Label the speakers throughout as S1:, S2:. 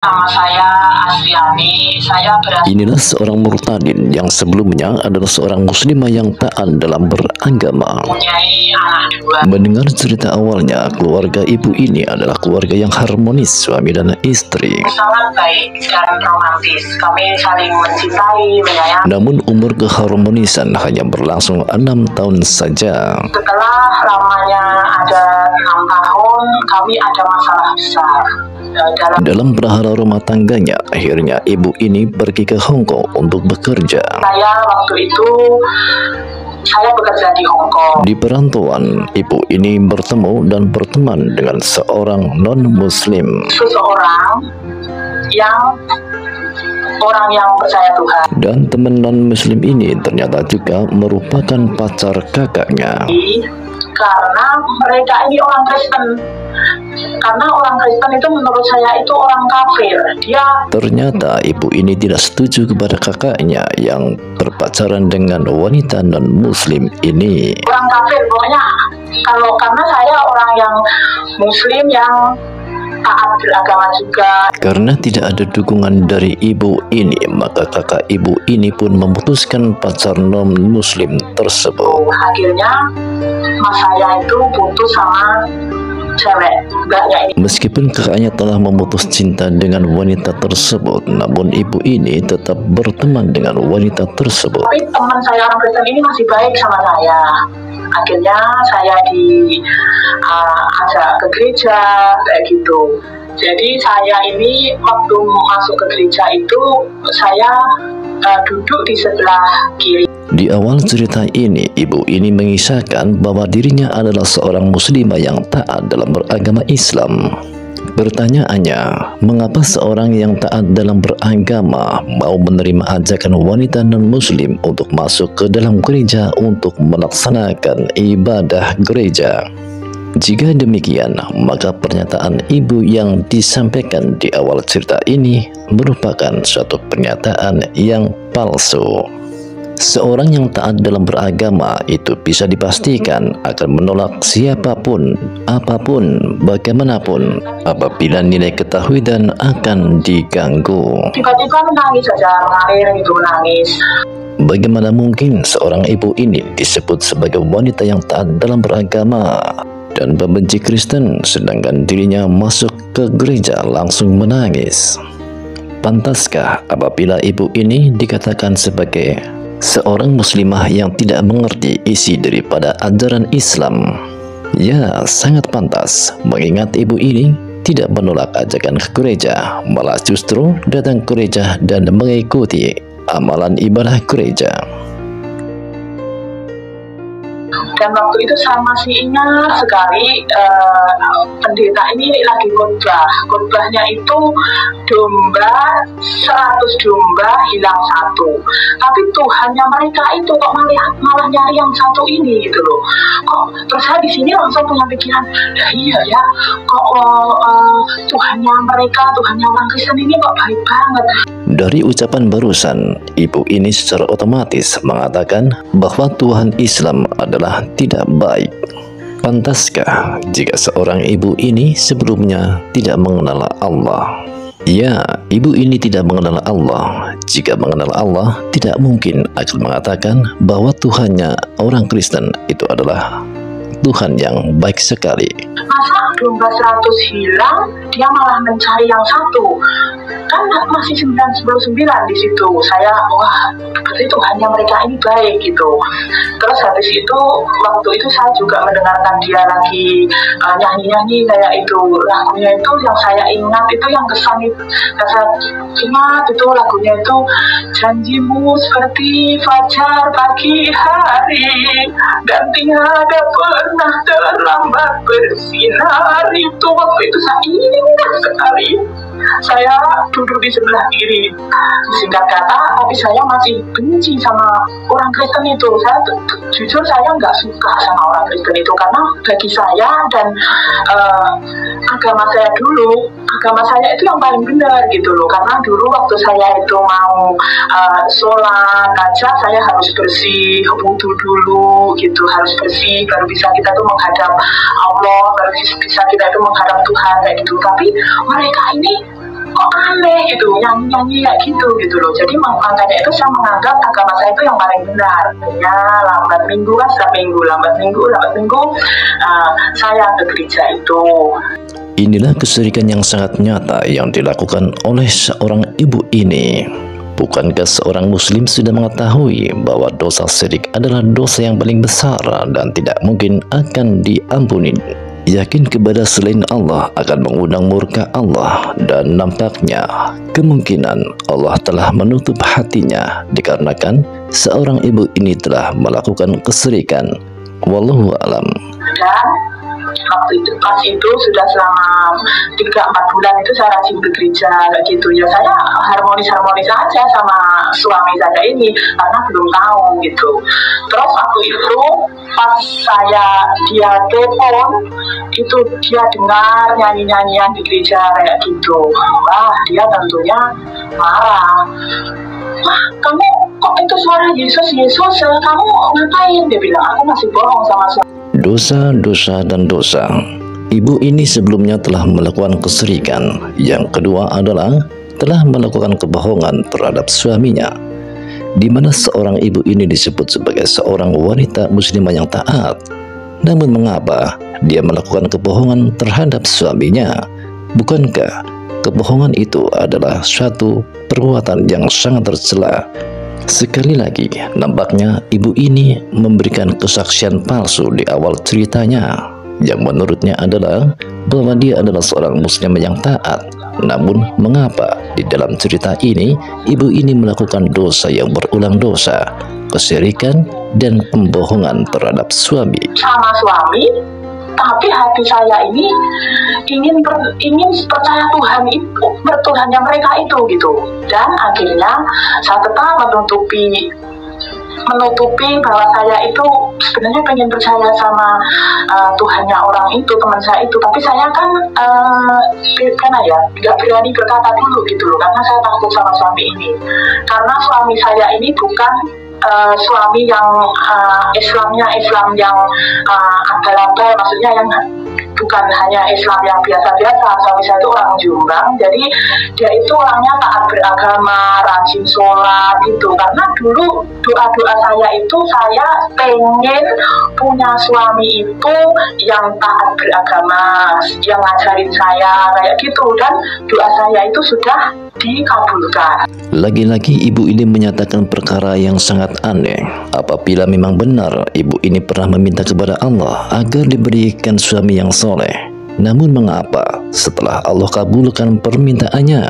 S1: Nama saya Asriani, saya berasal.
S2: Inilah seorang murtadin yang sebelumnya adalah seorang muslimah yang taat dalam beragama.
S1: Mempunyai anak dua.
S2: Mendengar cerita awalnya, keluarga ibu ini adalah keluarga yang harmonis, suami dan istri.
S1: Sangat baik dan romantis. Kami saling mencintai, menyayangi.
S2: Namun umur keharmonisan hanya berlangsung 6 tahun saja.
S1: Setelah lamanya ada 6 tahun, kami ada masalah besar.
S2: Dalam perhara rumah tangganya, akhirnya ibu ini pergi ke Hong Kong untuk bekerja.
S1: Saya bekerja di Hong Kong.
S2: Di perantauan, ibu ini bertemu dan berteman dengan seorang non-muslim.
S1: Seseorang orang yang percaya Tuhan.
S2: Dan teman non-muslim ini ternyata juga merupakan pacar kakaknya.
S1: Karena mereka ini orang Kristen. Karena orang Kristen itu menurut saya itu orang kafir.
S2: Ternyata ibu ini tidak setuju kepada kakaknya yang berpacaran dengan wanita non-muslim ini.
S1: Orang kafir pokoknya. Karena saya orang yang muslim yang taat beragama juga.
S2: Karena tidak ada dukungan dari ibu ini, maka kakak ibu ini pun memutuskan pacar non-muslim tersebut.
S1: Akhirnya mas saya itu putus sama cewek mbaknya ini.
S2: Meskipun kakaknya telah memutus cinta dengan wanita tersebut, namun ibu ini tetap berteman dengan wanita tersebut.
S1: Tapi teman saya orang Kristen ini masih baik sama saya. Akhirnya saya diajak ke gereja kayak gitu. Jadi saya ini waktu masuk ke gereja itu saya duduk di sebelah kiri.
S2: Di awal cerita ini, ibu ini mengisahkan bahwa dirinya adalah seorang muslimah yang taat dalam beragama Islam. Pertanyaannya, mengapa seorang yang taat dalam beragama mau menerima ajakan wanita non-muslim untuk masuk ke dalam gereja untuk melaksanakan ibadah gereja? Jika demikian, maka pernyataan ibu yang disampaikan di awal cerita ini merupakan suatu pernyataan yang palsu. Seorang yang taat dalam beragama itu bisa dipastikan akan menolak siapapun, apapun, bagaimanapun apabila nilai ketakwhidan akan diganggu.
S1: Tiba-tiba menangis saja, mengalir gitu, menangis.
S2: Bagaimana mungkin seorang ibu ini disebut sebagai wanita yang taat dalam beragama dan membenci Kristen, sedangkan dirinya masuk ke gereja langsung menangis? Pantaskah apabila ibu ini dikatakan sebagai seorang muslimah yang tidak mengerti isi daripada ajaran Islam? Ya, sangat pantas, mengingat ibu ini tidak menolak ajakan ke gereja, malah justru datang ke gereja dan mengikuti amalan ibadah gereja.
S1: Dan waktu itu saya masih ingat sekali pendeta ini lagi khotbah. Khotbahnya itu domba 100 domba hilang 1. Tapi Tuhannya mereka itu kok malah nyari yang satu ini gitu loh. Terus saya di sini langsung punya pikiran, iya ya, kok Tuhannya mereka, Tuhannya orang Kristen ini kok baik banget.
S2: Dari ucapan barusan, ibu ini secara otomatis mengatakan bahwa Tuhan Islam adalah tidak baik. Pantaskah jika seorang ibu ini sebelumnya tidak mengenal Allah? Ya, ibu ini tidak mengenal Allah. Jika mengenal Allah, tidak mungkin akan mengatakan bahwa Tuhannya orang Kristen itu adalah Tuhan yang baik sekali.
S1: Masa domba 100 hilang, dia malah mencari yang satu. Kan masih 99 di situ. Saya, wah, berarti Tuhannya mereka ini baik gitu. Terus habis itu, waktu itu saya juga mendengarkan dia lagi nyanyi-nyanyi kayak itu. Lagunya itu yang saya ingat, itu yang kesan itu. Saya ingat itu lagunya itu, janjimu seperti fajar pagi hari, dan tiada pernah terlambat bersinar. Itu waktu itu saya ingat sekali. Saya duduk di sebelah kiri. Singkat kata, tapi saya masih benci sama orang Kristen itu. Jujur saya nggak suka sama orang Kristen itu, karena bagi saya dan agama saya dulu, agama saya itu yang paling benar gitu loh. Karena dulu waktu saya itu mau sholat aja, saya harus bersih, wudhu dulu gitu, harus bersih, baru bisa kita tuh menghadap Allah, baru bisa kita itu menghadap Tuhan kayak gitu. Tapi mereka ini kok aneh gitu, nyanyi-nyanyi kayak gitu loh. Jadi makanya itu saya menganggap agama saya itu yang paling benar. Ya lambat minggu kan lambat minggu saya ke gereja itu.
S2: Inilah kesyirikan yang sangat nyata yang dilakukan oleh seorang ibu ini. Bukankah seorang muslim sudah mengetahui bahwa dosa syirik adalah dosa yang paling besar dan tidak mungkin akan diampuni? Yakin kepada selain Allah akan mengundang murka Allah, dan nampaknya kemungkinan Allah telah menutup hatinya dikarenakan seorang ibu ini telah melakukan kesyirikan. Wallahu alam.
S1: Dan waktu itu pas itu sudah selama 3-4 bulan itu saya rajin ke gereja kayak gitu ya. Saya harmonis aja sama suami saya ini karena belum tahu gitu. Terus waktu itu pas dia telepon itu, dia dengar nyanyi-nyanyian di gereja kayak gitu. Wah, dia tentunya marah. Wah, kamu kok itu suara Yesus, kamu ngapain? Dia bilang, aku masih bohong sama suami.
S2: Dosa dan dosa. Ibu ini sebelumnya telah melakukan kesyirikan. Yang kedua adalah telah melakukan kebohongan terhadap suaminya, di mana seorang ibu ini disebut sebagai seorang wanita muslimah yang taat. Namun mengapa dia melakukan kebohongan terhadap suaminya? Bukankah kebohongan itu adalah suatu perbuatan yang sangat tercela? Sekali lagi, nampaknya ibu ini memberikan kesaksian palsu di awal ceritanya, yang menurutnya adalah bahwa dia adalah seorang muslim yang taat. Namun mengapa di dalam cerita ini ibu ini melakukan dosa yang berulang dosa, kesyirikan dan pembohongan terhadap suami?
S1: Sama suami, tapi hati saya ini ingin percaya Tuhan itu, bertuhannya mereka itu gitu. Dan akhirnya saya tetap menutupi bahwa saya itu sebenarnya pengen percaya sama Tuhannya orang itu, teman saya itu. Tapi saya kan nggak berani berkata dulu gitu loh, karena saya takut sama suami ini. Karena suami saya ini bukan suami yang Islam yang abal-abal, maksudnya yang bukan hanya Islam yang biasa-biasa. Suami saya itu orang Jombang, jadi dia itu orangnya taat beragama, rajin sholat gitu. Karena dulu doa-doa saya itu, saya pengen punya suami itu yang taat beragama, yang ngajarin saya kayak gitu, dan doa saya itu sudah dikabulkan.
S2: Lagi-lagi ibu ini menyatakan perkara yang sangat aneh. Apabila memang benar ibu ini pernah meminta kepada Allah agar diberikan suami yang soleh, namun mengapa setelah Allah kabulkan permintaannya,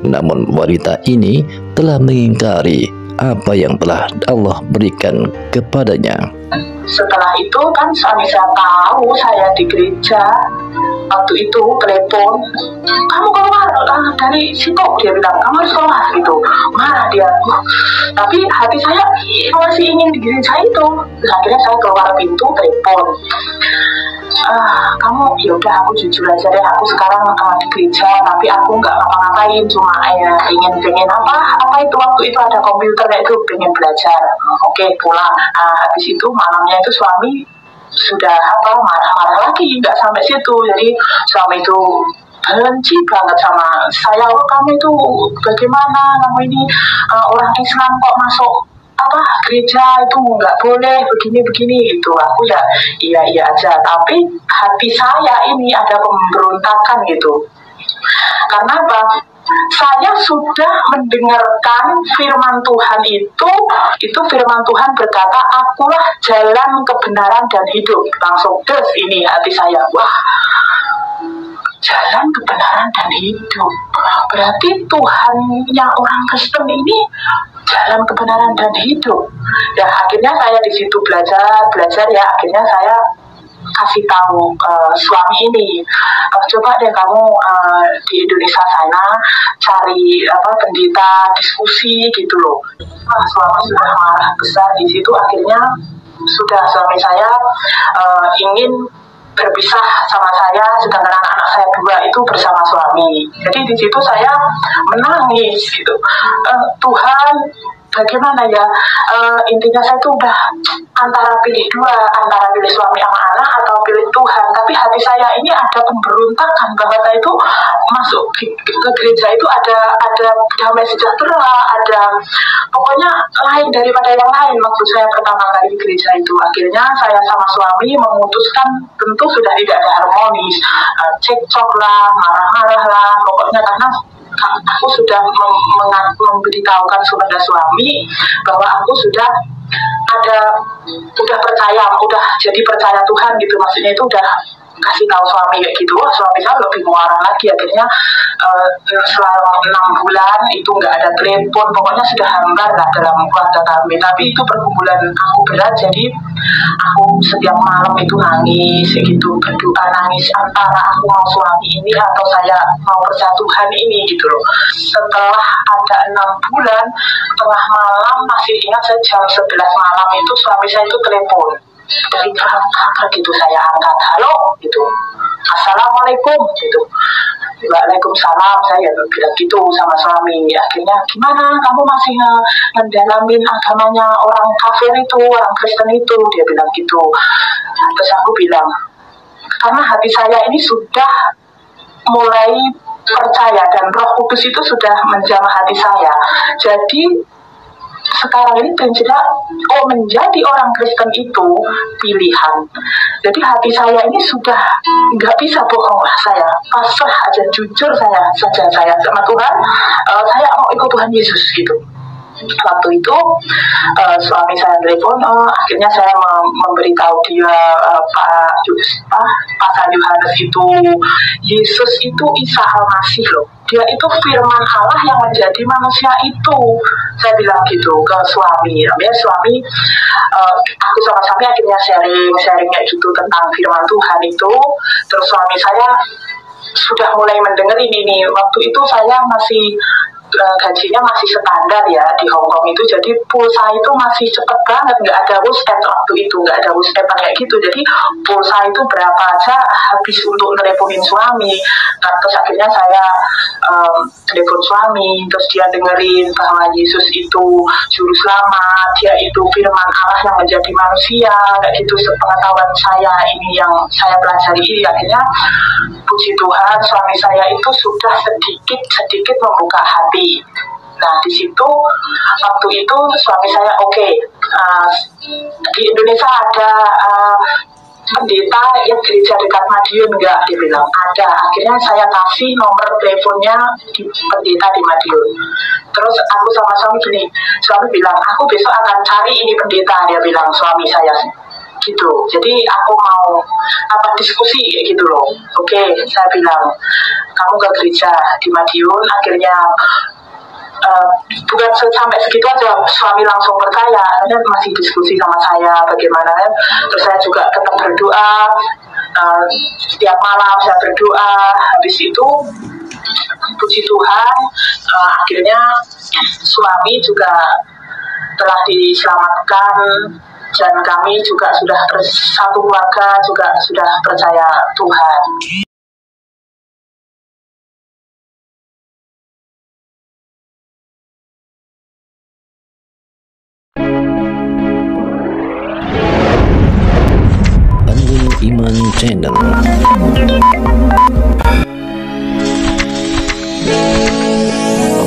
S2: namun wanita ini telah mengingkari apa yang telah Allah berikan kepadanya?
S1: Setelah itu kan suami saya tahu saya di gereja. Waktu itu telepon, kamu keluar dari situ, dia bilang kamu harus keluar gitu. Marah dia. Tapi hati saya masih ingin di gereja itu. Akhirnya saya keluar pintu, telepon. Kamu yaudah, aku jujur aja deh, aku sekarang di gereja, tapi aku nggak ngapa-ngapain, cuma pengen apa itu, waktu itu ada komputer itu, pengen belajar. Oke, pulang. Habis itu malamnya itu suami sudah marah-marah lagi, nggak sampai situ. Jadi suami itu benci banget sama saya. Kamu itu bagaimana, kamu ini orang Islam kok masuk gereja itu nggak boleh begini itu. Aku ya iya aja, tapi hati saya ini ada pemberontakan gitu. Karena apa? Saya sudah mendengarkan firman Tuhan itu firman Tuhan berkata, akulah jalan kebenaran dan hidup. Langsung des ini hati saya, wah, jalan kebenaran dan hidup, berarti Tuhannya orang Kristen ini jalan kebenaran dan hidup. Ya akhirnya saya di situ belajar ya. Akhirnya saya kasih tahu suami ini, coba deh kamu di Indonesia sana cari pendeta diskusi gitu loh. Suami sudah marah besar di situ. Akhirnya sudah suami saya ingin berpisah sama saya, sedangkan anak saya 2 itu bersama suami. Jadi di situ saya menangis gitu. bagaimana ya, intinya saya tuh udah antara pilih dua, antara pilih suami sama anak atau pilih Tuhan. Tapi hati saya ini ada pemberontakan bahwa saya itu masuk ke gereja itu ada damai sejahtera, ada pokoknya lain daripada yang lain waktu saya pertama kali di gereja itu. Akhirnya saya sama suami memutuskan, tentu sudah tidak ada harmonis, cekcok lah, marah-marah lah, pokoknya karena aku sudah memberitahukan kepada suami bahwa aku sudah percaya, udah jadi percaya Tuhan gitu, maksudnya itu udah kasih tahu suami kayak gitu. Suami saya lebih marah lagi. Akhirnya selama 6 bulan itu nggak ada telepon, pokoknya sudah hambar lah dalam keluarga kami. Tapi itu pergumulan aku berat, jadi aku setiap malam itu nangis gitu, berdoa nangis antara aku mau suami ini atau saya mau percaya Tuhan ini gitu loh. Setelah ada 6 bulan, tengah malam, masih ingat saya jam 11 malam itu suami saya itu telepon dari kamar gitu, saya angkat, halo gitu, assalamualaikum gitu, waalaikumsalam, saya bilang gitu sama suami. Akhirnya gimana, kamu masih ngedalamin agamanya orang kafir itu, orang Kristen itu, dia bilang gitu. Terus aku bilang, karena hati saya ini sudah mulai percaya dan Roh Kudus itu sudah menjamah hati saya, jadi sekarang ini prinsipnya menjadi orang Kristen itu pilihan. Jadi hati saya ini sudah nggak bisa bohong lah, saya pasrah aja, jujur saya sama Tuhan. Saya mau ikut Tuhan Yesus gitu. Waktu itu suami saya telepon, akhirnya saya memberitahu dia, Pak Yohanes itu, Yesus itu Isa Al-Masih loh, dia itu firman Allah yang menjadi manusia itu. Saya bilang gitu ke suami. Namanya suami, aku sama suami akhirnya sharing kayak gitu tentang firman Tuhan itu. Terus suami saya sudah mulai mendengar ini. Waktu itu saya masih gajinya masih standar ya di Hong Kong itu, jadi pulsa itu masih cepet banget, nggak ada WhatsApp waktu itu, nggak ada WhatsApp kayak gitu, jadi pulsa itu berapa aja habis untuk teleponin suami. Nah, terus akhirnya saya telepon suami, terus dia dengerin bahwa Yesus itu juru selamat, dia itu firman Allah yang menjadi manusia kayak gitu. Sepengetahuan saya ini yang saya pelajari ini, akhirnya puji Tuhan suami saya itu sudah sedikit membuka hati. Nah di situ waktu itu suami saya di Indonesia ada pendeta yang gereja dekat Madiun enggak, dia bilang ada. Akhirnya saya kasih nomor teleponnya di pendeta di Madiun. Terus aku sama suami gini, suami bilang aku besok akan cari ini pendeta, dia bilang suami saya gitu. Jadi aku mau diskusi kayak gitu loh. Oke, saya bilang kamu ke gereja di Madiun. Akhirnya bukan sampai segitu aja, suami langsung percaya. Dia masih diskusi sama saya bagaimana. Terus saya juga tetap berdoa, setiap malam saya berdoa. Habis itu puji Tuhan, akhirnya suami juga telah diselamatkan, dan kami juga sudah satu keluarga juga sudah percaya Tuhan.
S2: Panggil Iman Channel.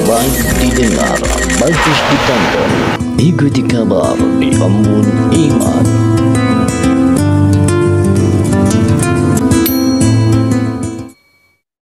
S2: Baik didengar, bagus ditonton. Ikuti kabar di Embun Iman.